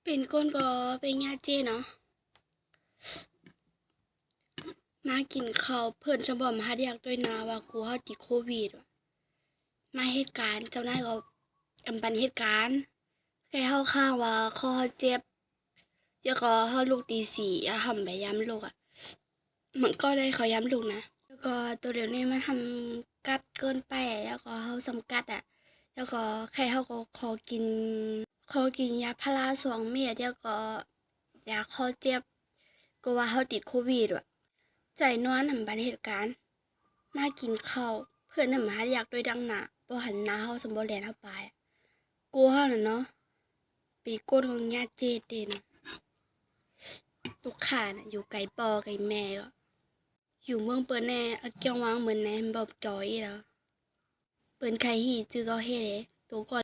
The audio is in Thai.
เป็นก้นก็เป็นญาติเจ้เนาะมากินข้าวเพิ่นจะบอกมาหาเรียกด้วยนะว่ากูเฮาติดโควิดว่ะมาเหตุการณ์เจ้านายก็ปันเหตุการณ์แค่เฮาข้างว่าคอเฮาเจ็บแล้วก็เฮาลุกตีสี่หำไปย้ำลูกมันก็ได้เขาย้ำลูกนะแล้วก็ตัวเดี๋ยวนี้มันทำกัดเกินไปแล้วก็เฮาสำกัดแล้วก็แค่เฮาก็ขอกินยาพารา2 เม็ดแล้วก็ยาคอเจ็บก็ว่าเฮาติดโควิดว่ะ ใจนอนบัดเหตุการณ์มากินข้าวเพื่อนมาอยากด้วยดังหนาบ่หันหน้าเฮาสมบ่แลนเฮาไปกูเฮาน่ะเนาะปีก้นของญาติเจเต็นลูกค้าน่ะอยู่ไกลปอไกลแม่ก็อยู่เมืองเปิ้นแน่อะเกียงวางเหมือนแน่บ่จอยแล้วเปิ้นใครฮีจื้อก็เฮ็ดเด้ตัวก่อน